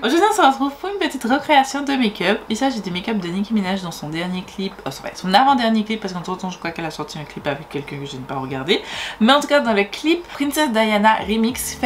Aujourd'hui on se retrouve pour une petite recréation de make-up. Il s'agit du make-up de Nicki Minaj dans son dernier clip, son avant-dernier clip, parce qu'entre temps je crois qu'elle a sorti un clip avec quelqu'un que je n'ai pas regardé. Mais en tout cas dans le clip Princess Diana Remix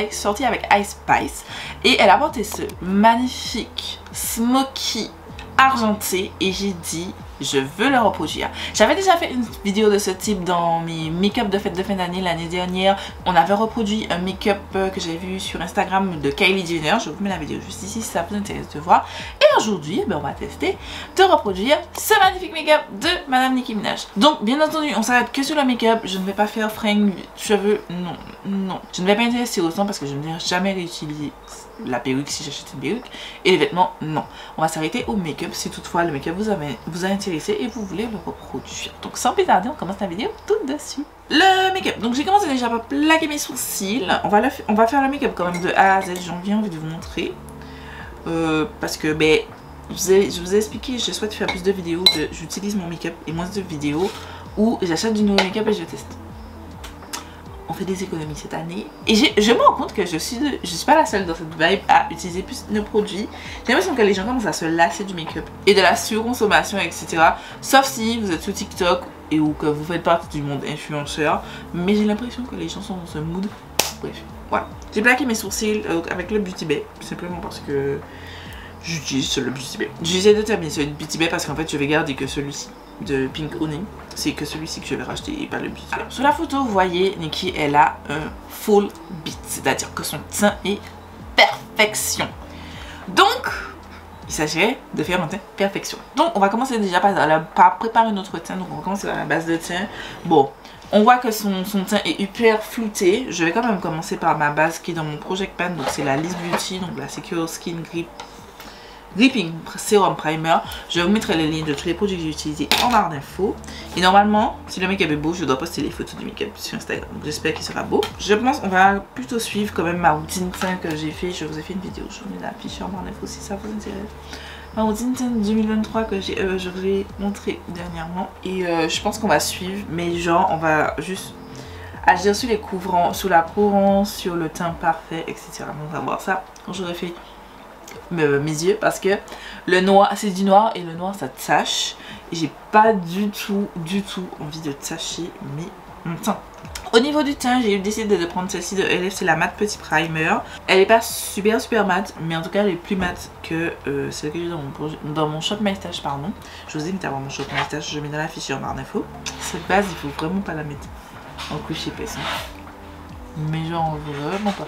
sorti avec Ice Spice. Et elle a porté ce magnifique smoky argenté et j'ai dit je veux le reproduire. J'avais déjà fait une vidéo de ce type dans mes make-up de fête de fin d'année l'année dernière. On avait reproduit un make-up que j'ai vu sur Instagram de Kylie Jenner. Je vous mets la vidéo juste ici si ça vous intéresse de voir. Et aujourd'hui, on va tester de reproduire ce magnifique make-up de Madame Nicki Minaj. Donc bien entendu, on s'arrête que sur le make-up. Je ne vais pas faire fringues, cheveux, non. Je ne vais pas intéresser autant parce que je ne vais jamais réutiliser la perruque si j'achète une perruque, et les vêtements non. On va s'arrêter au make-up si toutefois le make-up vous a intéressé et vous voulez le reproduire. Donc sans plus tarder, on commence la vidéo tout de suite. Le make-up, donc j'ai commencé déjà par plaquer mes sourcils. On va faire le make-up quand même de A à Z. J'ai bien envie de vous montrer parce que je vous ai expliqué, je souhaite faire plus de vidéos, j'utilise mon make-up et moins de vidéos où j'achète du nouveau make-up et je teste. On fait des économies cette année et je me rends compte que je suis pas la seule dans cette vibe à utiliser plus de produits. J'ai l'impression que les gens commencent à se lasser du make-up et de la surconsommation, etc. Sauf si vous êtes sur TikTok et ou que vous faites partie du monde influenceur, mais j'ai l'impression que les gens sont dans ce mood. Bref, voilà. J'ai plaqué mes sourcils avec le Beauty Bay simplement parce que j'utilise le Beauty Bay. J'essaie de terminer ce Beauty Bay parce qu'en fait je vais garder que celui-ci de Pink Honey. C'est que celui-ci que je vais racheter et pas le Beauty Bay. Sur la photo, vous voyez, Nicki, elle a un full beat, c'est-à-dire que son teint est perfection. Donc, il s'agirait de faire un teint perfection. Donc, on va commencer déjà par préparer notre teint. Donc, on va commencer par la base de teint. Bon, on voit que son teint est hyper flouté. Je vais quand même commencer par ma base qui est dans mon Project Pan. Donc, c'est la Liss Beauty, donc la Secure Skin Gripping Serum Primer. Je vous mettrai les liens de tous les produits que j'ai utilisés en barre d'infos. Et normalement, si le make-up est beau, je dois poster les photos du make-up sur Instagram. Donc j'espère qu'il sera beau. Je pense qu'on va plutôt suivre quand même ma routine teint que j'ai fait. Je vous ai fait une vidéo, je vous mets la fiche en barre d'infos si ça vous intéresse. Ma routine teint 2023 que je vous ai montré dernièrement. Et je pense qu'on va suivre, mais genre on va juste agir sur les couvrants, sur la courance, sur le teint parfait, etc. On va voir ça quand j'aurai fait mes yeux parce que le noir c'est du noir et le noir ça tache et j'ai pas du tout envie de tacher mon teint. Au niveau du teint, j'ai décidé de prendre celle-ci de LF, c'est la matte petit primer. Elle est pas super matte, mais en tout cas elle est plus matte que celle que j'ai dans mon shop My Stash, pardon. Je vous invite à voir mon shop My Stash, je mets dans la fiche en barre d'infos. Cette base il faut vraiment pas la mettre en couche épaisse, mais genre vraiment pas.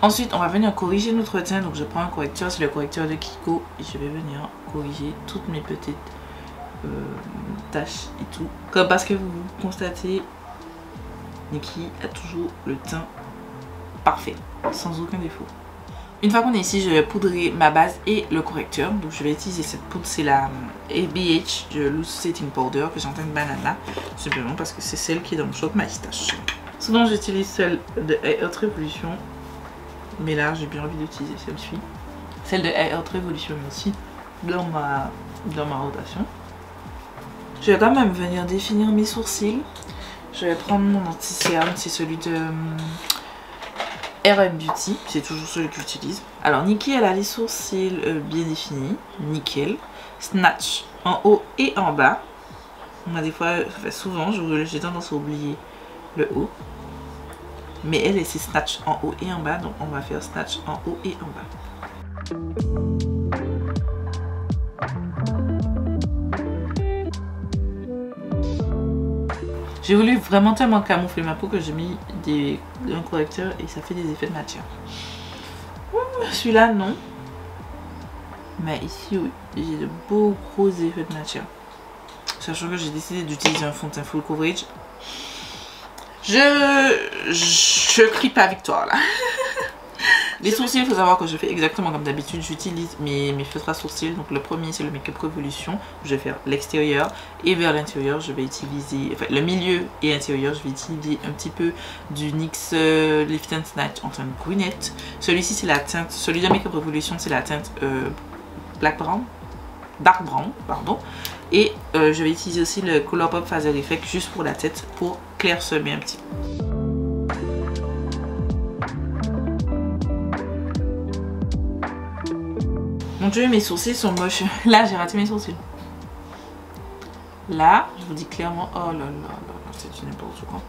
Ensuite, on va venir corriger notre teint. Donc, je prends un correcteur, c'est le correcteur de Kiko. Et je vais venir corriger toutes mes petites taches et tout. Comme parce que vous constatez, Nicki a toujours le teint parfait, sans aucun défaut. Une fois qu'on est ici, je vais poudrer ma base et le correcteur. Donc, je vais utiliser cette poudre, c'est la BH de Loose Setting Powder que j'ai en teint de banana. Simplement parce que c'est celle qui est dans mon shop My Stash. Souvent, j'utilise celle de Haute Révolution. Mais là, j'ai bien envie d'utiliser celle-ci. Celle de Haute Révolution aussi dans ma rotation. Je vais quand même venir définir mes sourcils. Je vais prendre mon anti-cerne, c'est celui de RM Beauty. C'est toujours celui que j'utilise. Alors, Nicki, elle a les sourcils bien définis. Nickel. Snatch en haut et en bas. Moi, des fois, souvent, j'ai tendance à oublier le haut. Mais elle, c'est snatch en haut et en bas. Donc, on va faire snatch en haut et en bas. J'ai voulu vraiment tellement camoufler ma peau que j'ai mis un correcteur et ça fait des effets de matière. Celui-là, non. Mais ici, oui. J'ai de beaux gros effets de matière. Sachant que j'ai décidé d'utiliser un fond de teint full coverage. Je crie pas victoire là. Les sourcils, il faut savoir que je fais exactement comme d'habitude. J'utilise mes feutres à sourcils. Donc le premier c'est le Make-up Revolution. Je vais faire l'extérieur et vers l'intérieur je vais utiliser, enfin le milieu et l'intérieur je vais utiliser un petit peu du NYX Lift and Snatch en teinte brunette. Celui-ci c'est la teinte, celui de Make-up Revolution c'est la teinte Dark Brown, pardon. Et je vais utiliser aussi le Colourpop Phaser Effect juste pour la tête pour clairsemer un petit peu. Mon dieu, mes sourcils sont moches. Là, j'ai raté mes sourcils. Là, je vous dis clairement, oh là là là là, c'est une n'importe quoi.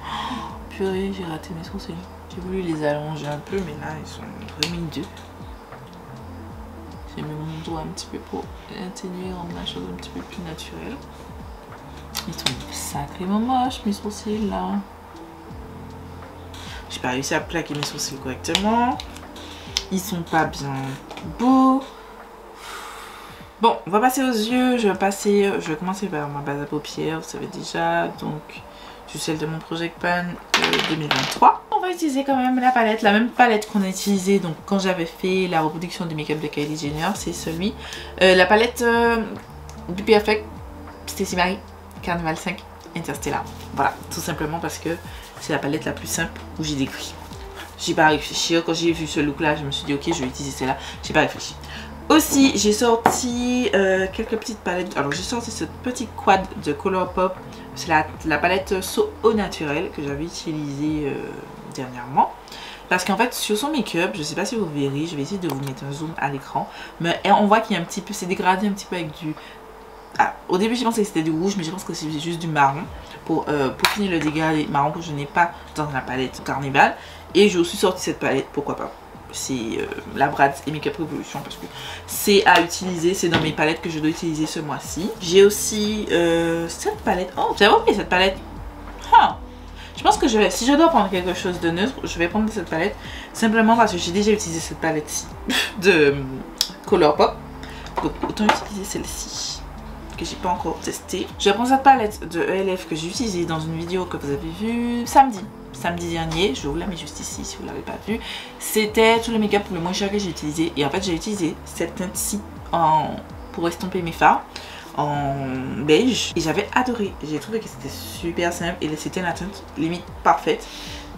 Oh, purée, j'ai raté mes sourcils. J'ai voulu les allonger un peu, mais là, ils sont vraiment hideux. J'ai mis mon doigt un petit peu pour atténuer, rendre la chose un petit peu plus naturelle. Ils sont sacrément moches, mes sourcils, là. J'ai pas réussi à plaquer mes sourcils correctement. Ils sont pas bien beaux. Bon, on va passer aux yeux. Je vais commencer par ma base à paupières, vous savez déjà. Donc, c'est celle de mon Project Pan 2023. On va utiliser quand même la palette, la même palette qu'on a utilisée donc quand j'avais fait la reproduction du make-up de Kylie Jenner. C'est celui. La palette Be Perfect, Stacey Marie, Carnival 5, Interstellar. Voilà, tout simplement parce que c'est la palette la plus simple où j'ai décrit. J'ai pas réfléchi. Quand j'ai vu ce look là, je me suis dit ok, je vais utiliser celle-là. J'ai pas réfléchi. Aussi, j'ai sorti quelques petites palettes. Alors, j'ai sorti ce petit quad de Colourpop. C'est la palette So Au Naturel que j'avais utilisée dernièrement. Parce qu'en fait, sur son make-up, je sais pas si vous verrez, je vais essayer de vous mettre un zoom à l'écran. Mais on voit qu'il y a un petit peu, c'est dégradé un petit peu avec du... Ah, au début, je pensais que c'était du rouge, mais je pense que c'est juste du marron. Pour finir le dégradé marron que je n'ai pas dans la palette Carnival. Et j'ai aussi sorti cette palette, pourquoi pas. C'est la Bratz et Makeup Revolution parce que c'est à utiliser, c'est dans mes palettes que je dois utiliser ce mois-ci. J'ai aussi cette palette. Oh, j'avais oublié cette palette. Ah. Je pense que si je dois prendre quelque chose de neutre, je vais prendre cette palette. Simplement parce que j'ai déjà utilisé cette palette-ci de Colourpop. Donc autant utiliser celle-ci que j'ai pas encore testée. Je vais prendre cette palette de ELF que j'ai utilisée dans une vidéo que vous avez vue samedi dernier, je vous la mets juste ici si vous l'avez pas vu. C'était tout le make-up le moins cher que j'ai utilisé. Et en fait j'ai utilisé cette teinte-ci pour estomper mes fards en beige. Et j'avais adoré. J'ai trouvé que c'était super simple et c'était la teinte limite parfaite.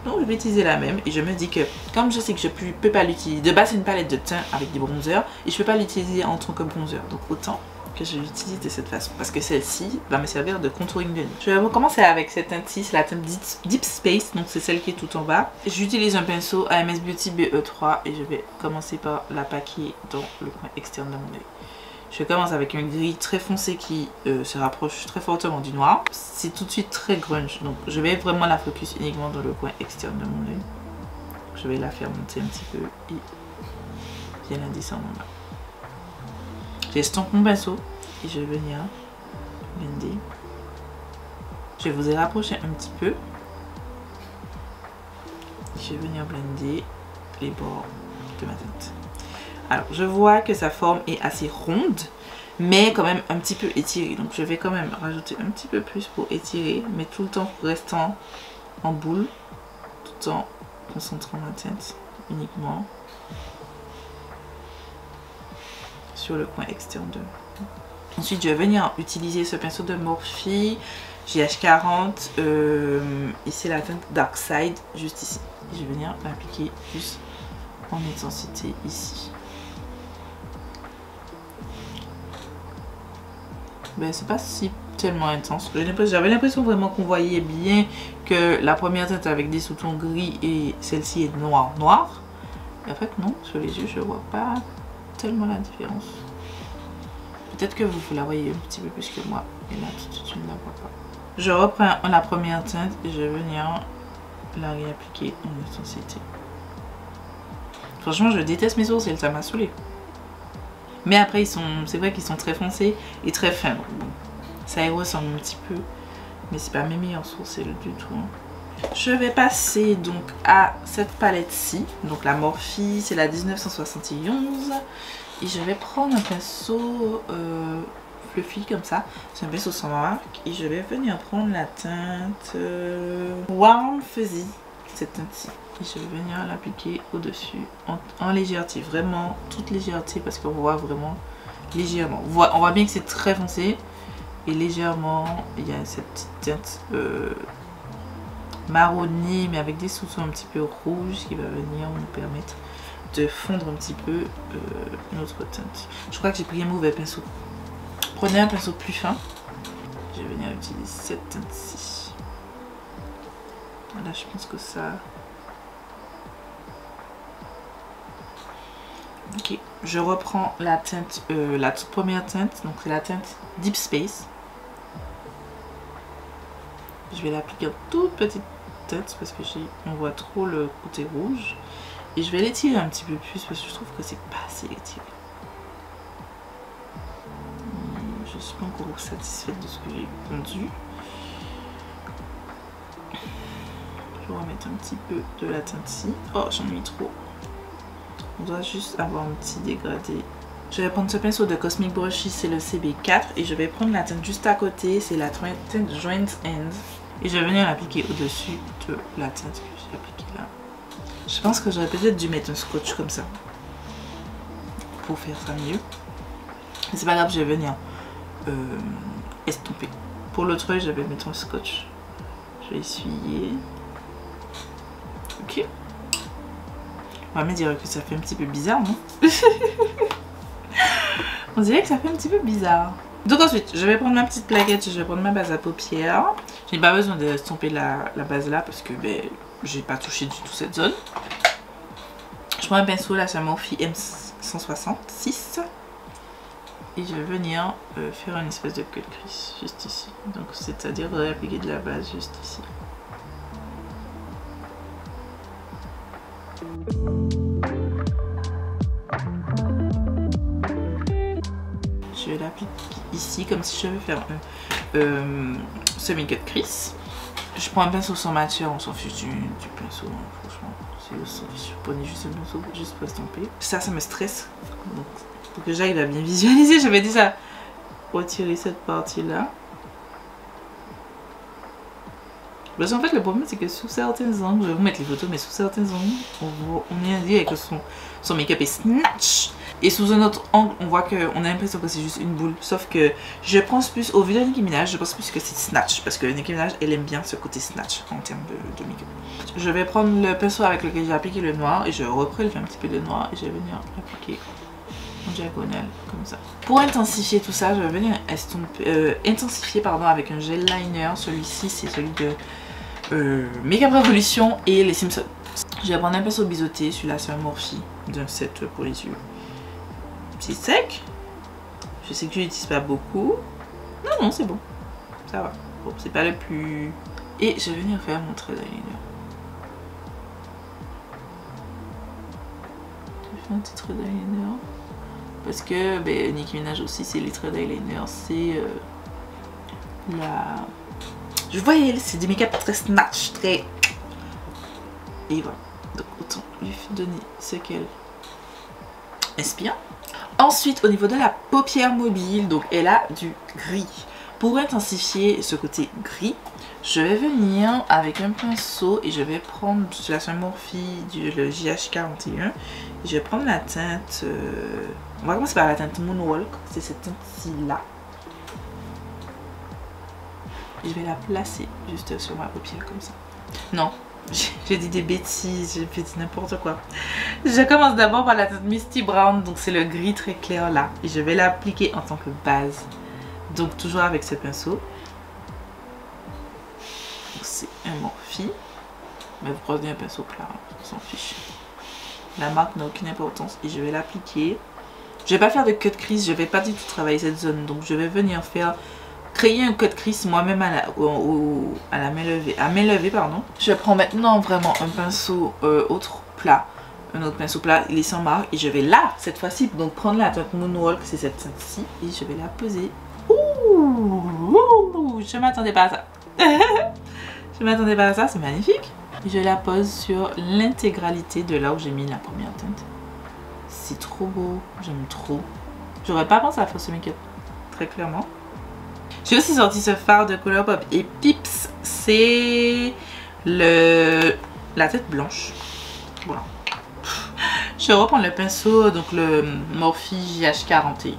Donc je vais utiliser la même. Et je me dis que comme je sais que je peux pas l'utiliser. De base c'est une palette de teint avec des bronzers. Et je peux pas l'utiliser en tant que bronzer. Donc autant que je l'utilise de cette façon parce que celle-ci va me servir de contouring de nuit. Je vais commencer avec cette teinte-ci, c'est la teinte Deep Space, donc c'est celle qui est tout en bas. J'utilise un pinceau AMS Beauty BE3 et je vais commencer par la paquer dans le coin externe de mon œil. Je commence avec un gris très foncé qui se rapproche très fortement du noir. C'est tout de suite très grunge, donc je vais vraiment la focus uniquement dans le coin externe de mon œil. Je vais la faire monter un petit peu et bien la descendre là. J'estompe mon pinceau et je vais venir blender. Je vais vous y rapprocher un petit peu. Je vais venir blender les bords de ma teinte. Alors je vois que sa forme est assez ronde mais quand même un petit peu étirée. Donc je vais quand même rajouter un petit peu plus pour étirer mais tout le temps restant en boule. Tout en concentrant ma teinte uniquement sur le coin externe de... Ensuite je vais venir utiliser ce pinceau de Morphe GH40 et c'est la teinte Dark Side juste ici. Je vais venir l'appliquer juste en intensité ici. Ben c'est pas si tellement intense. J'avais l'impression vraiment qu'on voyait bien que la première teinte avec des sous-tons gris et celle-ci est noir. Et en fait non, sur les yeux je vois pas tellement la différence. Peut-être que vous la voyez un petit peu plus que moi. Et là tout de suite je ne la vois pas. Je reprends la première teinte et je vais venir la réappliquer en intensité. Franchement je déteste mes sourcils, ça m'a saoulé. Mais après c'est vrai qu'ils sont très foncés et très fins. Bon, ça y ressemble un petit peu. Mais c'est pas mes meilleurs sourcils du tout. Je vais passer donc à cette palette-ci. Donc la Morphe, c'est la 1971. Et je vais prendre un pinceau fluffy comme ça. C'est un pinceau sans marque. Et je vais venir prendre la teinte Warm Fuzzy. Cette teinte-ci. Et je vais venir l'appliquer au-dessus en légèreté. Vraiment toute légèreté parce qu'on voit vraiment légèrement. On voit bien que c'est très foncé. Et légèrement, il y a cette petite teinte marronné mais avec des sous-tons un petit peu rouges qui va venir nous permettre de fondre un petit peu notre teinte. Je crois que j'ai pris un mauvais pinceau. Prenez un pinceau plus fin. Je vais venir utiliser cette teinte-ci. Là je pense que ça... Ok, je reprends la teinte, la toute première teinte, donc c'est la teinte Deep Space. Je vais l'appliquer en toute petite teinte parce que on voit trop le côté rouge. Et je vais l'étirer un petit peu plus parce que je trouve que c'est pas assez étiré. Je suis pas encore satisfaite de ce que j'ai pondu. Je vais remettre un petit peu de la teinte ici. Oh, j'en ai mis trop. On doit juste avoir un petit dégradé. Je vais prendre ce pinceau de Cosmic Brushes, c'est le CB4. Et je vais prendre la teinte juste à côté, c'est la teinte Joint End. Et je vais venir l'appliquer au-dessus de la teinte que j'ai appliquée là. Je pense que j'aurais peut-être dû mettre un scotch comme ça. Pour faire ça mieux. Mais c'est pas grave, je vais venir estomper. Pour l'autre œil, je vais mettre un scotch. Je vais essuyer. Ok. On va me dire que ça fait un petit peu bizarre, non? On dirait que ça fait un petit peu bizarre. Donc ensuite, je vais prendre ma petite plaquette, je vais prendre ma base à paupières. Je n'ai pas besoin d'estomper la base là parce que ben, j'ai pas touché du tout cette zone. Je prends un pinceau là, c'est un Morphe M166. Et je vais venir faire une espèce de cut crease juste ici. Donc c'est-à-dire appliquer de la base juste ici. Je vais l'appliquer ici comme si je vais faire un semi-cut crease. Je prends un pinceau sans matière, on s'en fiche du pinceau, hein, franchement. Je prenais juste un pinceau juste pour estomper. Ça me stresse. Donc, pour que j'arrive à bien visualiser, j'avais déjà retiré cette partie-là. Parce qu'en fait, le problème, c'est que sous certains angles, je vais vous mettre les photos, mais sous certains angles, on est indiqué que son make-up est snatch. Et sous un autre angle, on voit qu'on a l'impression que c'est juste une boule. Sauf que je pense plus, au vu de Nicki Minaj, je pense plus que c'est snatch. Parce que Nicki Minaj, elle aime bien ce côté snatch en termes de make-up. Je vais prendre le pinceau avec lequel j'ai appliqué le noir et je reprélève un petit peu de noir et je vais venir appliquer en diagonale comme ça. Pour intensifier tout ça, je vais venir intensifier avec un gel liner. Celui-ci, c'est celui de Makeup Revolution et les Simpsons. Je vais prendre un pinceau biseauté, celui-là c'est un Morphe d'un set pour les yeux. C'est sec. Je sais que je l'utilise pas beaucoup. Non, c'est bon. Ça va. Bon, c'est pas le plus... Et je vais venir faire mon trait d'eyeliner. Je vais faire un petit trait d'eyeliner. Parce que ben, Nicki Minaj aussi, c'est les traits d'eyeliner. C'est la... Je voyais, c'est des make-up très snatch, très... Et voilà. Donc autant lui donner ce qu'elle inspire. Ensuite, au niveau de la paupière mobile, donc elle a du gris. Pour intensifier ce côté gris, je vais venir avec un pinceau et je vais prendre, celui-là c'est un Morphe, le JH41. Je vais prendre la teinte, on va commencer par la teinte Moonwalk, c'est cette teinte-ci là. Je vais la placer juste sur ma paupière comme ça. Non, j'ai dit des bêtises, j'ai fait n'importe quoi. Je commence d'abord par la teinte Misty Brown, donc c'est le gris très clair là. Et je vais l'appliquer en tant que base. Donc toujours avec ce pinceau. C'est un Morphe. Mais vous prenez un pinceau plat, on s'en fiche. La marque n'a aucune importance et je vais l'appliquer. Je vais pas faire de cut crease, je vais pas du tout travailler cette zone. Donc je vais venir créer un cut crease moi-même à la main levée, pardon. Je prends maintenant vraiment un pinceau autre plat. Un autre pinceau plat, il est sans marque. Et je vais là, cette fois-ci, donc prendre la teinte Moonwalk, c'est cette teinte-ci. Et je vais la poser. Ouh, je m'attendais pas à ça. Je m'attendais pas à ça, c'est magnifique. Et je la pose sur l'intégralité de là où j'ai mis la première teinte. C'est trop beau, j'aime trop. J'aurais pas pensé à faire ce make-up, très clairement. J'ai aussi sorti ce fard de Colourpop et Pips, c'est la tête blanche. Voilà. Je vais reprendre le pinceau, donc le Morphe JH41.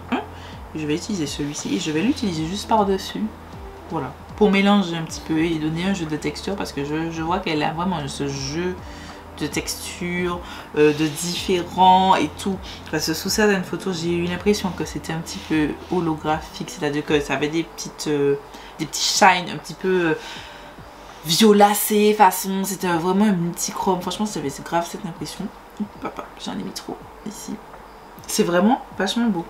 Je vais utiliser celui-ci et je vais l'utiliser juste par-dessus. Voilà. Pour mélanger un petit peu et donner un jeu de texture parce que je vois qu'elle a vraiment ce jeu de texture, de différents et tout. Parce que sous certaines photos, j'ai eu l'impression que c'était un petit peu holographique, c'est-à-dire que ça avait des petits shines un petit peu violacés façon, c'était vraiment un multichrome. Franchement, c'est grave cette impression. Papa, j'en ai mis trop ici. C'est vraiment vachement beau.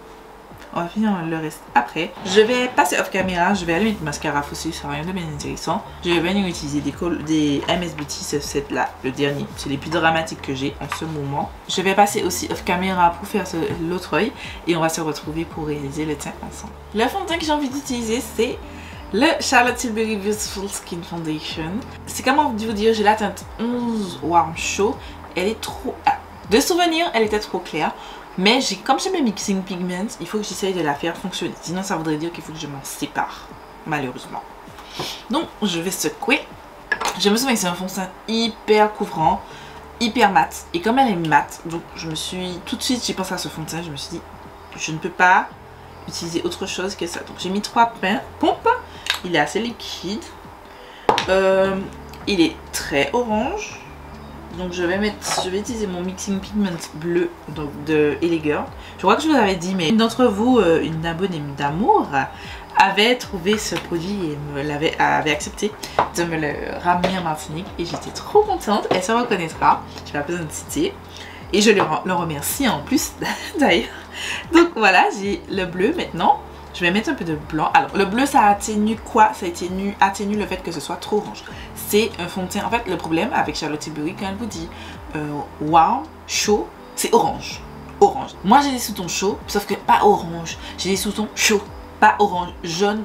On va finir le reste après. Je vais passer off caméra, je vais allumer le mascara Fossil, ça sera rien de bien intéressant. Je vais venir utiliser des MS Beauty, ce set là, le dernier. C'est les plus dramatiques que j'ai en ce moment. Je vais passer aussi off caméra pour faire l'autre œil et on va se retrouver pour réaliser le teint ensemble. Le fond de teint que j'ai envie d'utiliser, c'est le Charlotte Tilbury Beautiful Skin Foundation. C'est comme on vous dire, j'ai la teinte 11 Warm Show. Elle est trop... de souvenir, elle était trop claire. Mais comme j'ai mes mixing pigments, il faut que j'essaye de la faire fonctionner. Sinon, ça voudrait dire qu'il faut que je m'en sépare, malheureusement. Donc, je vais secouer. Je me souviens que c'est un fond de teint hyper couvrant, hyper mat. Et comme elle est mat, donc tout de suite, j'ai pensé à ce fond de teint. Je me suis dit, je ne peux pas utiliser autre chose que ça. Donc, j'ai mis 3 pompes. Il est assez liquide. Il est très orange. Donc je vais utiliser mon mixing pigment bleu donc de Elegir. Je crois que je vous avais dit, mais une d'entre vous, une abonnée d'amour, avait trouvé ce produit et avait accepté de me le ramener en Martinique. Et j'étais trop contente, elle se reconnaîtra, je n'ai pas besoin de citer. Et je le remercie en plus d'ailleurs. Donc voilà, j'ai le bleu maintenant. Je vais mettre un peu de blanc. Alors, le bleu, ça atténue quoi? Ça atténue le fait que ce soit trop orange. C'est un fond de teint. En fait, le problème avec Charlotte Tilbury, quand elle vous dit warm, chaud, c'est orange. Orange. Moi, j'ai des sous-tons chauds, sauf que pas orange. J'ai des sous-tons chauds, pas orange. Jaune,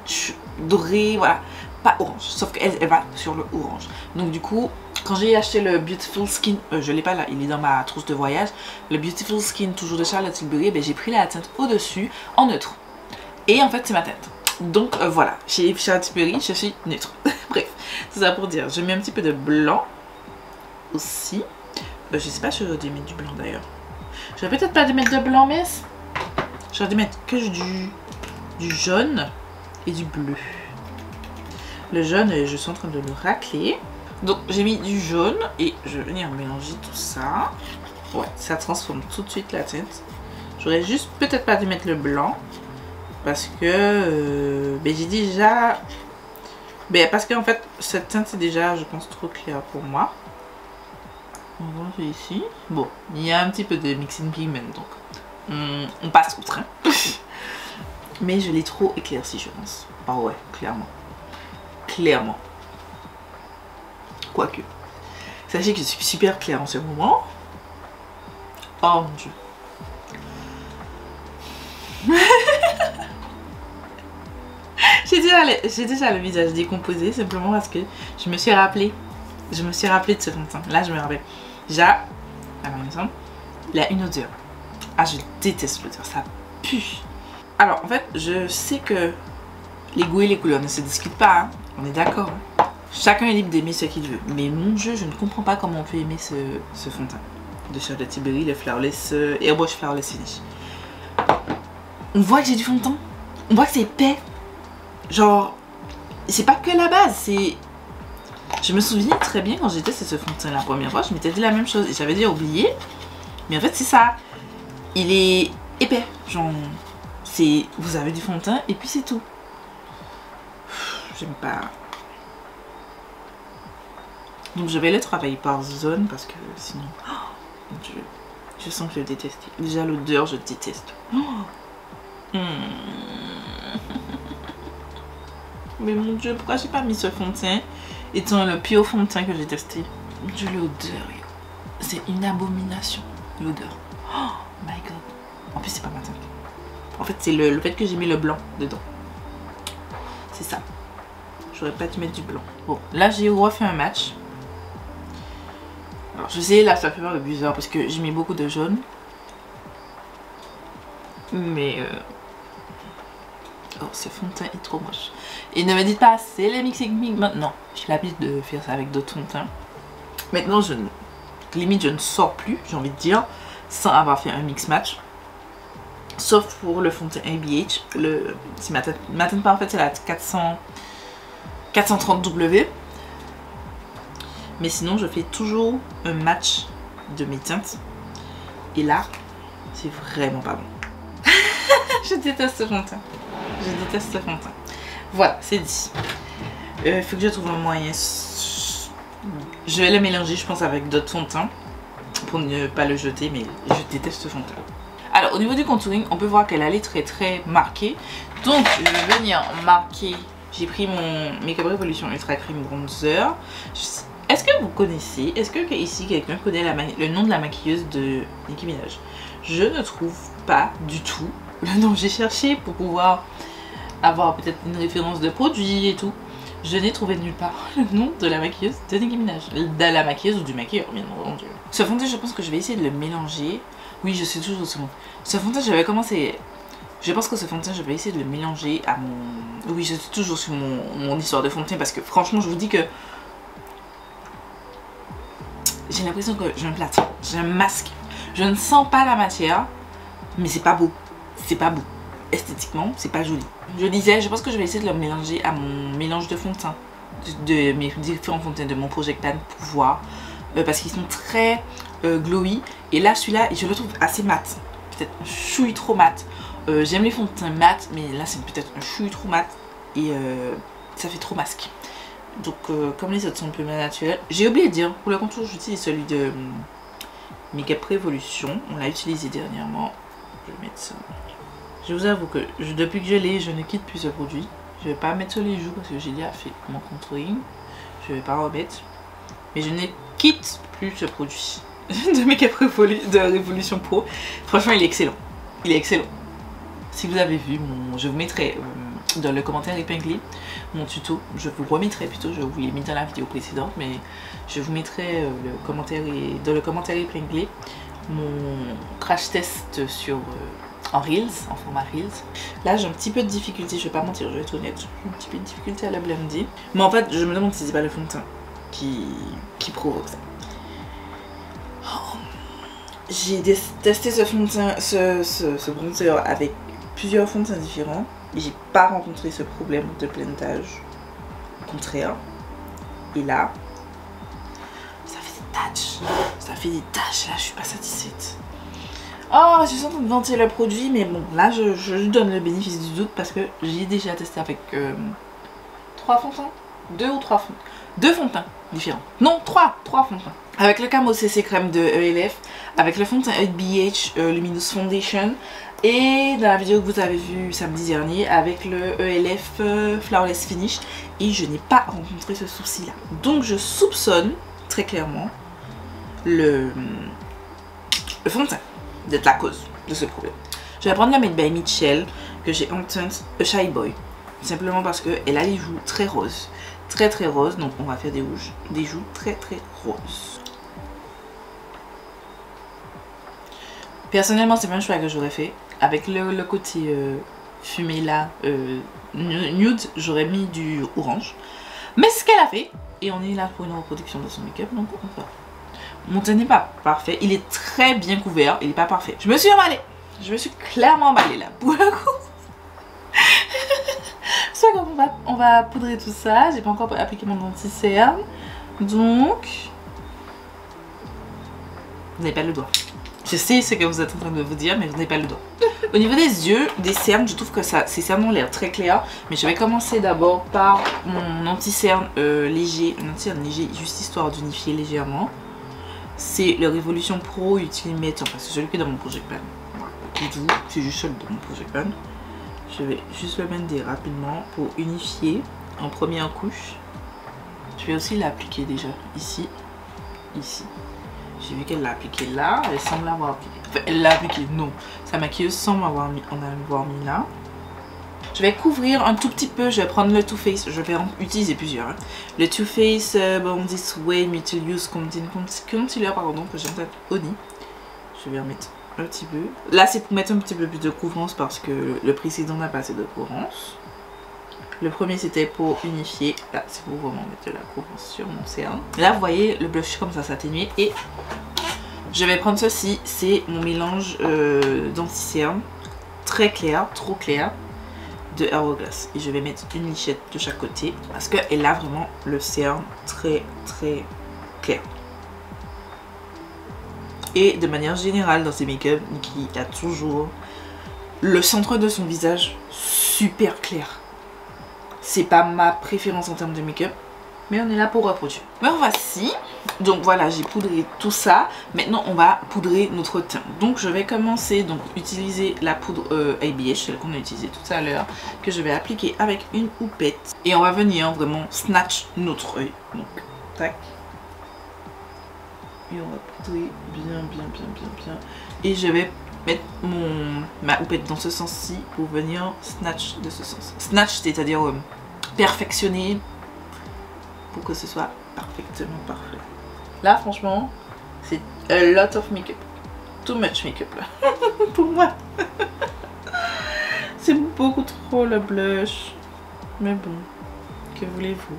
doré, voilà. Pas orange. Sauf qu'elle va sur le orange. Donc, du coup, quand j'ai acheté le Beautiful Skin, je l'ai pas là, il est dans ma trousse de voyage. Le Beautiful Skin, toujours de Charlotte Tilbury, ben, j'ai pris la teinte au-dessus en neutre. Et en fait, c'est ma teinte. Donc voilà, chez Charlotte Tilbury, je suis neutre. Bref, c'est ça pour dire. Je mets un petit peu de blanc aussi. Je sais pas si j'aurais dû mettre du blanc d'ailleurs. J'aurais peut-être pas dû mettre de blanc, mais j'aurais dû mettre que du jaune et du bleu. Le jaune, je suis en train de le racler. Donc j'ai mis du jaune et je vais venir mélanger tout ça. Ouais, ça transforme tout de suite la teinte. J'aurais juste peut-être pas dû mettre le blanc. Parce que j'ai déjà... parce qu'en fait, cette teinte est déjà, je pense, trop claire pour moi. On va voir ici. Bon, il y a un petit peu de mixing pigment, donc on passe outre. Hein. Mais je l'ai trop éclairci, je pense. Ah ouais, clairement. Clairement. Quoique. Sachez que je suis super claire en ce moment. Oh mon dieu. J'ai déjà le visage décomposé simplement parce que je me suis rappelé de ce fond de teint. Là je me rappelle. Déjà, il a une odeur. Ah, je déteste l'odeur, ça pue. Alors en fait, je sais que les goûts et les couleurs ne se discutent pas, hein. On est d'accord. Hein. Chacun est libre d'aimer ce qu'il veut. Mais mon dieu, je ne comprends pas comment on peut aimer ce fond de teint de Charlotte Tilbury, le Flawless Airbrush Flawless Finish. On voit que j'ai du fond de teint. On voit que c'est épais. Genre, c'est pas que la base, c'est... Je me souviens très bien quand j'ai testé ce fond de teint la première fois, je m'étais dit la même chose et j'avais déjà oublié. Mais en fait, c'est ça. Il est épais. Genre, c'est... Vous avez du fond de teint et puis c'est tout. J'aime pas. Donc je vais le travailler par zone parce que sinon... Oh, mon dieu. Je sens que je déteste. Déjà l'odeur, je déteste. Oh. Mais mon dieu, pourquoi j'ai pas mis ce fond de teint étant le pire fond de teint que j'ai testé? Mon dieu, l'odeur, c'est une abomination, l'odeur. Oh my god. En plus, c'est pas ma teinte. En fait, c'est le fait que j'ai mis le blanc dedans. C'est ça. J'aurais pas dû mettre du blanc. Bon, là, j'ai refait un match. Alors, je sais, là, ça fait faire le bizarre parce que j'ai mis beaucoup de jaune. Mais... Oh, ce fond de teint est trop moche. Et ne me dites pas, c'est les mixing pigments. Non, j'ai l'habitude de faire ça avec d'autres fonds de teint. Maintenant, limite, je ne sors plus, j'ai envie de dire, sans avoir fait un mix match. Sauf pour le fond de teint ABH. Ma teinte parfaite, c'est la 430W. Mais sinon, je fais toujours un match de mes teintes. Et là, c'est vraiment pas bon. Je déteste ce fond de teint. Je déteste ce fond de teint. Voilà, c'est dit. Il faut que je trouve un moyen. Je vais le mélanger, je pense, avec d'autres fonds de teint. Pour ne pas le jeter, mais je déteste ce fond de teint. Alors au niveau du contouring, on peut voir qu'elle a les traits très marqués. Donc je vais venir marquer. J'ai pris mon Makeup Revolution Ultra Cream Bronzer. Est-ce que vous connaissez, est-ce que ici quelqu'un connaît le nom de la maquilleuse de Nicki Minaj? Je ne trouve pas du tout le nom. J'ai cherché pour pouvoir avoir peut-être une référence de produit et tout. Je n'ai trouvé nulle part le nom de la maquilleuse de Nicki Minaj. De la maquilleuse ou du maquilleur, bien entendu. Ce fond de teint, je pense que je vais essayer de le mélanger. Oui, je suis toujours sur mon... Ce fond de teint, j'avais commencé... Je pense que ce fond de teint, je vais essayer de le mélanger à mon... Oui, je suis toujours sur mon histoire de fond de teint parce que franchement, je vous dis que... J'ai l'impression que j'ai un plâtre, j'ai un masque. Je ne sens pas la matière, mais c'est pas beau. C'est pas beau. Esthétiquement, c'est pas joli. Je disais, je pense que je vais essayer de le mélanger à mon mélange de fond de teint. De mes différents fonds de teint de mon Project Pan pour voir. Parce qu'ils sont très glowy. Et là, celui-là, je le trouve assez mat. Peut-être un chouille trop mat. J'aime les fonds de teint mat, mais là, c'est peut-être un chouille trop mat. Et ça fait trop masque. Donc comme les autres sont un peu plus naturels, j'ai oublié de dire, pour le contour j'utilise celui de Makeup Revolution, on l'a utilisé dernièrement, je vais mettre ça. Je vous avoue que depuis que je l'ai, je ne quitte plus ce produit, je vais pas mettre sur les joues parce que j'ai déjà fait mon contouring, je vais pas remettre, mais je ne quitte plus ce produit de Makeup Revolution Pro, franchement il est excellent, il est excellent. Si vous avez vu, je vous mettrai dans le commentaire épinglé mon tuto, je vous remettrai plutôt, je vous l'ai mis dans la vidéo précédente, mais je vous mettrai dans le commentaire épinglé mon crash test sur en Reels, en format Reels. Là j'ai un petit peu de difficulté, je vais pas mentir, je vais être honnête, j'ai un petit peu de difficulté à la blender, mais en fait je me demande si c'est pas le fond de teint qui provoque ça. Oh. J'ai testé ce fond de teint, ce bronzer avec plusieurs fonds de teint différents. J'ai pas rencontré ce problème de blendage. Au contraire. Et là, ça fait des taches. Ça fait des taches. Là, je suis pas satisfaite. Oh, je suis en train de vanter le produit. Mais bon, là, je lui donne le bénéfice du doute parce que j'ai déjà testé avec 3 fonds de teint. 2 ou 3 fonds. 2 fonds de teint différents. Non, 3 fonds de teint. Avec le Camo CC Crème de ELF. Avec le fond de teint BH Luminous Foundation. Et dans la vidéo que vous avez vue samedi dernier avec le ELF Flowerless Finish. Et je n'ai pas rencontré ce souci là. Donc je soupçonne très clairement le fond de teint d'être la cause de ce problème. Je vais prendre la Made by Mitchell que j'ai en teinte Shy Boy. Simplement parce qu'elle a les joues très roses. Très très roses. Donc on va faire des joues très très roses. Personnellement c'est pas un choix que j'aurais fait. Avec le côté fumé là, nude, j'aurais mis du orange. Mais ce qu'elle a fait, et on est là pour une reproduction de son make-up, donc on va. Mon teint n'est pas parfait, il est très bien couvert, il n'est pas parfait. Je me suis emballée, je me suis clairement emballée là, pour le coup. C'est pas grave, on va poudrer tout ça, j'ai pas encore appliqué mon anti-cerne. Donc, vous n'avez pas le doigt. Je sais ce que vous êtes en train de vous dire, mais vous n'avez pas le doigt. Au niveau des yeux, des cernes, je trouve que ces cernes ont l'air très clairs. Mais je vais commencer d'abord par mon anti-cerne léger. Un anti-cerne léger, juste histoire d'unifier légèrement. C'est le Revolution Pro Ultimate. Enfin, c'est celui qui est dans mon Project Pan. Voilà. C'est juste celui dans mon Project Pan. Je vais juste le blender rapidement pour unifier en première couche. Je vais aussi l'appliquer déjà ici. Ici. J'ai vu qu'elle l'a appliqué là, elle semble l'avoir appliqué. Enfin, elle l'a appliqué, non. Sa maquilleuse semble avoir mis là. Je vais couvrir un tout petit peu, je vais prendre le Too Faced, je vais en utiliser plusieurs. Hein. Le Too Faced Born This Way Multi-Use Concealer, pardon, que j'ai en tête Oni. Je vais en mettre un petit peu. Là, c'est pour mettre un petit peu plus de couvrance parce que le précédent n'a pas assez de couvrance. Le premier c'était pour unifier, là c'est pour vraiment mettre de la couvrance sur mon cerne. Là vous voyez le blush comme ça s'atténuer et je vais prendre ceci, c'est mon mélange d'anti-cerne très clair, trop clair de Hourglass. Et je vais mettre une lichette de chaque côté parce qu'elle a vraiment le cerne très très clair. Et de manière générale dans ses make-up, Nicki a toujours le centre de son visage super clair. C'est pas ma préférence en termes de make-up, mais on est là pour reproduire. Me voici. Donc voilà, j'ai poudré tout ça. Maintenant on va poudrer notre teint. Donc je vais commencer, donc utiliser la poudre ABH, celle qu'on a utilisée tout à l'heure, que je vais appliquer avec une houppette. Et on va venir vraiment snatch notre œil. Donc tac. Et on va poudrer bien. Et je vais mettre ma houppette dans ce sens-ci pour venir snatch de ce sens. Snatch, c'est-à-dire perfectionner pour que ce soit parfaitement parfait. Là, franchement, c'est a lot of make-up. Too much make-up là. Pour moi. C'est beaucoup trop le blush. Mais bon, que voulez-vous?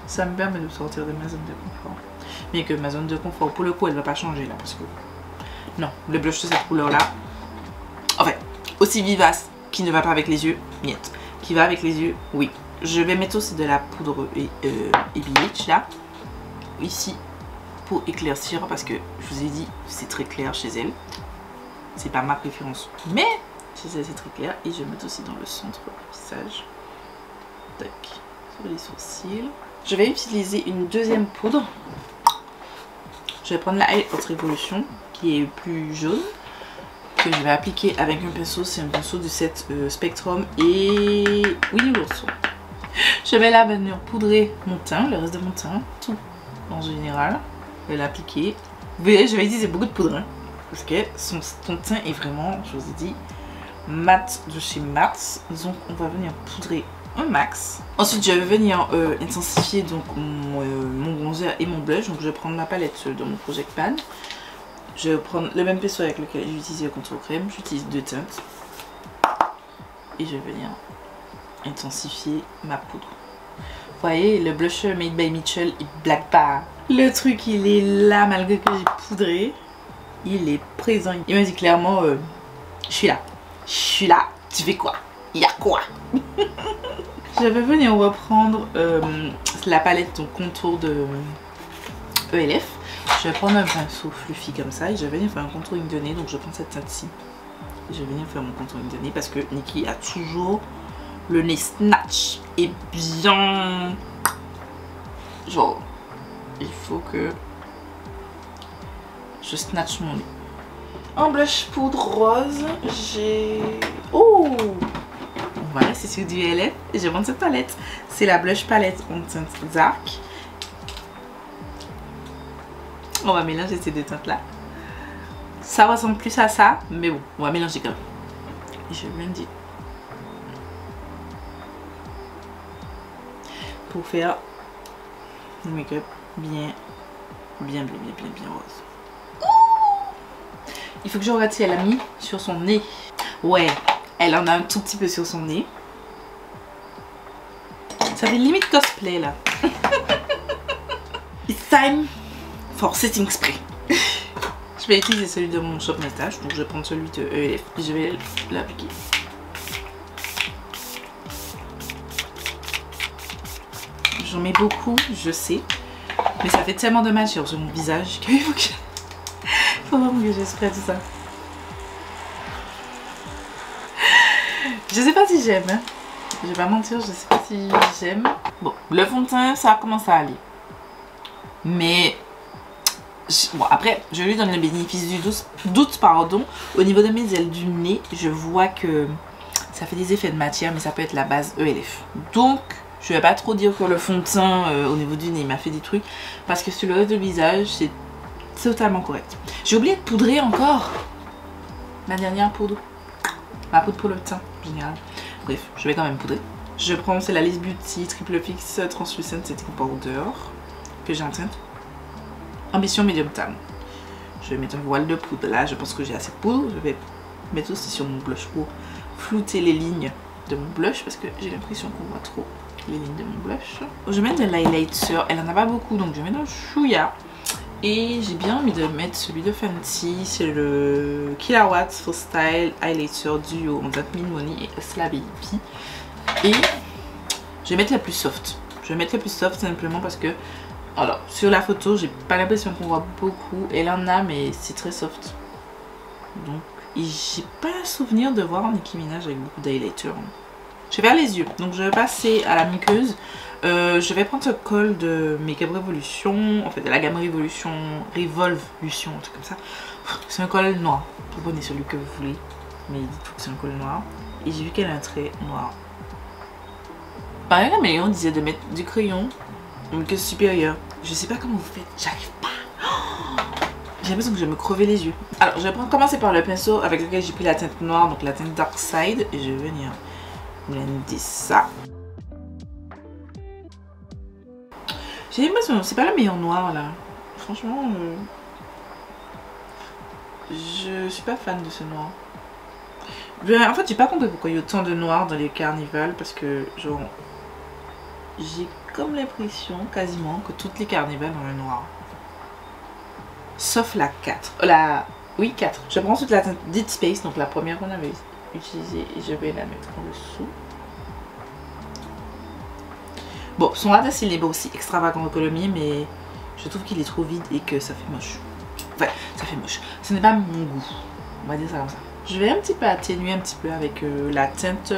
Ça me permet de sortir de ma zone de confort. Mais que ma zone de confort, pour le coup, elle va pas changer là. Parce que non, le blush de cette couleur là, en fait, aussi vivace, qui ne va pas avec les yeux, niet. Qui va avec les yeux, oui. Je vais mettre aussi de la poudre ABH là, ici, pour éclaircir, parce que je vous ai dit, c'est très clair chez elle. C'est pas ma préférence, mais chez elle c'est très clair. Et je vais mettre aussi dans le centre du visage. Tac, sur les sourcils. Je vais utiliser une deuxième poudre. Je vais prendre la Haute Révolution, qui est plus jaune, que je vais appliquer avec un pinceau. C'est un pinceau du set Spectrum et Winnie l'ourson. Je vais là venir poudrer mon teint, le reste de mon teint, tout en général. Je vais l'appliquer. Vous voyez, je vais utiliser beaucoup de poudre, hein, parce que ton teint est vraiment, je vous ai dit, mat de chez Mat. Donc on va venir poudrer un max. Ensuite je vais venir intensifier donc mon bronzer et mon blush. Donc je vais prendre ma palette de mon Project Pan. Je vais prendre le même pinceau avec lequel j'ai utilisé le contour crème. J'utilise deux teintes. Et je vais venir intensifier ma poudre. Vous voyez, le blusher Made by Mitchell, il blague pas. Le truc, il est là malgré que j'ai poudré. Il est présent. Il m'a dit clairement, je suis là. Je suis là. Tu fais quoi? Il y a quoi? Je vais venir reprendre la palette donc contour de ELF. Je vais prendre un pinceau fluffy comme ça et je vais venir faire un contouring de nez. Donc je prends cette teinte-ci. Je vais venir faire mon contouring de nez parce que Nikki a toujours le nez snatch et bien... Genre, il faut que je snatch mon nez. En blush poudre rose, j'ai... Oh! Voilà, c'est sur du LF et je prends cette palette. C'est la blush palette en teinte dark. On va mélanger ces deux teintes là. Ça ressemble plus à ça, mais bon, on va mélanger quand même. Et je viens de dire. Pour faire le make-up bien rose. Il faut que je regarde si elle a mis sur son nez. Ouais, elle en a un tout petit peu sur son nez. Ça fait limite cosplay là. It's time for setting spray. Je vais utiliser celui de mon Shop My Stash. Donc je vais prendre celui de ELF et je vais l'appliquer. J'en mets beaucoup, je sais. Mais ça fait tellement de matière sur mon visage qu'il faut vraiment que je spray tout ça. Je sais pas si j'aime. Hein. Je vais pas mentir, je sais pas si j'aime. Bon, le fond de teint, ça commence à aller. Mais... Bon, après, je lui donne le bénéfice du doute, pardon. Au niveau de mes ailes du nez, je vois que ça fait des effets de matière, mais ça peut être la base ELF. Donc... Je vais pas trop dire que le fond de teint au niveau du nez m'a fait des trucs. Parce que sur le reste du visage, c'est totalement correct. J'ai oublié de poudrer encore. Ma dernière poudre. Ma poudre pour le teint, en général. Bref, je vais quand même poudrer. Je prends, c'est la Liss Beauty Triple Fix Translucent Setting Powder. Que j'ai en teinte. Ambition Medium Tan. Je vais mettre un voile de poudre. Là, je pense que j'ai assez de poudre. Je vais mettre aussi sur mon blush pour flouter les lignes de mon blush. Parce que j'ai l'impression qu'on voit trop les lignes de mon blush. Je vais mettre de l'highlighter, elle en a pas beaucoup donc je vais mettre un chouïa. Et j'ai bien envie de mettre celui de Fenty, c'est le Killawatt for Style Highlighter Duo en teinte Mint Money et Hustla Baby. Et je vais mettre la plus soft. Je vais mettre la plus soft simplement parce que, alors sur la photo j'ai pas l'impression qu'on voit beaucoup, elle en a mais c'est très soft. Donc, et j'ai pas souvenir de voir Nicki Minaj avec beaucoup d'highlighter. Je vais faire les yeux. Donc je vais passer à la muqueuse. Je vais prendre ce col de Makeup Revolution, en fait de la gamme Revolution, Revolvution, un truc comme ça. C'est un col noir. Vous prenez celui que vous voulez, mais dites-vous que c'est un col noir. Et j'ai vu qu'elle a un trait noir. Pareil, la meilleure, on disait de mettre du crayon en muqueuse supérieure. Je sais pas comment vous faites, j'arrive pas. J'ai l'impression que je vais me crever les yeux. Alors je vais commencer par le pinceau avec lequel j'ai pris la teinte noire, donc la teinte Dark Side, et je vais venir blender ça. J'ai l'impression, c'est pas le meilleur noir là. Franchement, je suis pas fan de ce noir. En fait, j'ai pas compris pourquoi il y a autant de noir dans les carnivals, parce que genre, j'ai comme l'impression quasiment que toutes les carnivals ont un noir. Sauf la 4. Oui, 4. Je prends ensuite la teinte Dead Space, donc la première qu'on avait utilisée, et je vais la mettre en dessous. Bon, son latex il est aussi extravagant que le mien, mais je trouve qu'il est trop vide et que ça fait moche. Ouais, ça fait moche. Ce n'est pas mon goût. On va dire ça comme ça. Je vais un petit peu atténuer un petit peu avec la teinte.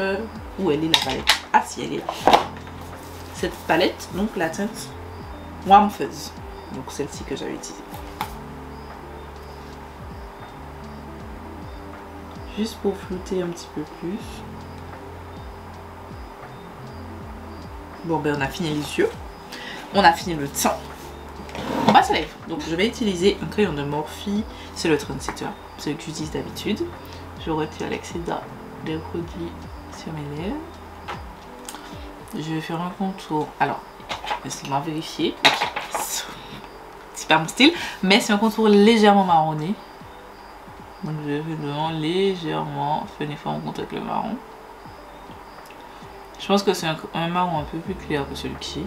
Où elle est la palette? Ah si, elle est là. Cette palette, donc la teinte Warm Fuzz. Donc celle-ci que j'avais utilisée. Juste pour flouter un petit peu plus. Bon ben on a fini les yeux. On a fini le teint. On passe aux lèvres. Donc je vais utiliser un crayon de Morphe. C'est le Trendsetter. Celui que j'utilise d'habitude. Je retire l'excédent de produit sur mes lèvres. Je vais faire un contour. Alors, laissez-moi vérifier. C'est pas mon style. Mais c'est un contour légèrement marronné. Donc je vais vraiment légèrement faire une forme en contact avec le marron. Je pense que c'est un marron un peu plus clair que celui-ci.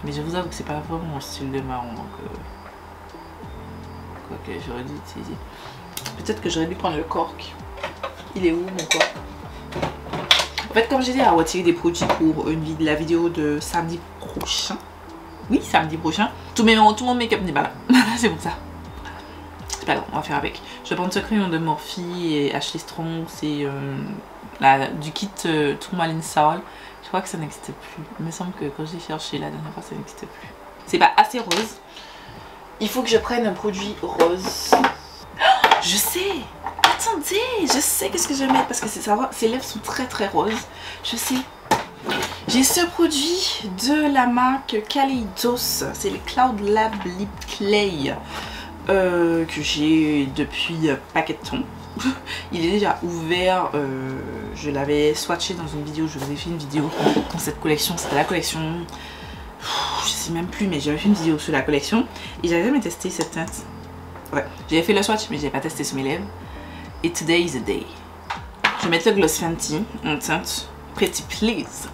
Mais je vous avoue que c'est pas vraiment mon style de marron. Donc quoique j'aurais dû utiliser. Peut-être que j'aurais dû prendre le cork. Il est où mon cork? En fait, comme j'ai dit, à retirer des produits pour la vidéo de samedi prochain. Oui, samedi prochain. Tout mon make-up n'est pas là. C'est pour ça. C'est pas grave, on va faire avec. Je vais prendre ce crayon de Morphe et Ashley Strong. C'est du kit Tourmaline Soul. Je crois que ça n'existe plus. Il me semble que quand j'ai cherché la dernière fois, ça n'existe plus. C'est pas assez rose. Il faut que je prenne un produit rose. Je sais! Attendez! Je sais qu'est-ce que je vais mettre parce que ses lèvres sont très très roses. Je sais. J'ai ce produit de la marque Kaleidos. C'est le Cloud Lab Lip Clay que j'ai depuis Paqueton. Il est déjà ouvert. Je l'avais swatché dans une vidéo. Je vous ai fait une vidéo dans cette collection. C'était la collection. Je sais même plus, mais j'avais fait une vidéo sur la collection et j'avais jamais testé cette teinte. Ouais, j'avais fait le swatch, mais j'ai pas testé sur mes lèvres. Et today is the day. Je vais mettre le Gloss Fenty en teinte Pretty Please.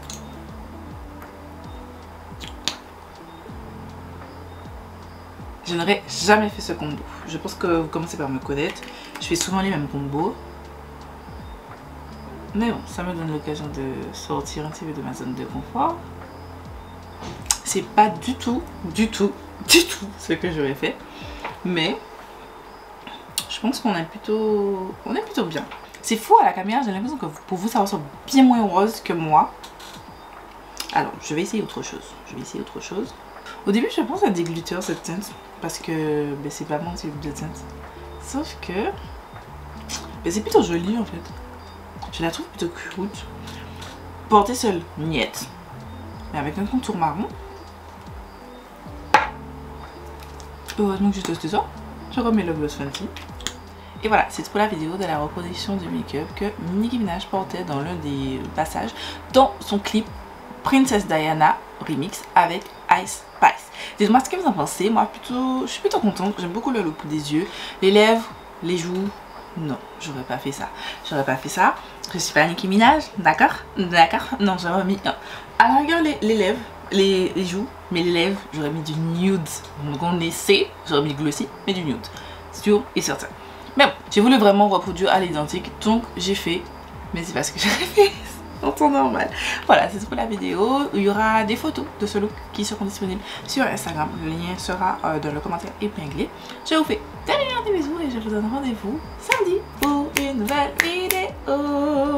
Je n'aurais jamais fait ce combo. Je pense que vous commencez par me connaître. Je fais souvent les mêmes combos. Mais bon, ça me donne l'occasion de sortir un petit peu de ma zone de confort. C'est pas du tout ce que j'aurais fait. Mais je pense qu'on est plutôt bien. C'est fou à la caméra, j'ai l'impression que pour vous ça ressemble bien moins rose que moi. Alors je vais essayer autre chose. Au début je pense à des glitters cette teinte. Parce que ben, c'est pas mon type de teinte. Sauf que ben, c'est plutôt joli en fait. Je la trouve plutôt cute. Portée seule, niette. Mais avec un contour marron. Heureusement que j'ai testé ça. Je remets le Gloss Fenty. Et voilà, c'est pour la vidéo de la reproduction du make-up que Nicki Minaj portait dans l'un des passages dans son clip Princess Diana Remix avec Ice Spice. Dites-moi ce que vous en pensez. Moi, je suis plutôt contente. J'aime beaucoup le look des yeux. Les lèvres, les joues. Non, j'aurais pas fait ça. Je suis pas Nicki Minaj, d'accord? Non, j'aurais mis... À la rigueur, les lèvres, les joues, mais les lèvres, j'aurais mis du nude. Donc on essaie, j'aurais mis du glossy, mais du nude. Sûr et certain. Mais bon, j'ai voulu vraiment reproduire à l'identique, donc j'ai fait. Mais c'est pas ce que j'aurais fait en temps normal. Voilà, c'est tout pour la vidéo. Il y aura des photos de ce look qui seront disponibles sur Instagram. Le lien sera dans le commentaire épinglé. Je vous fais des bisous et je vous donne rendez-vous samedi pour une nouvelle vidéo.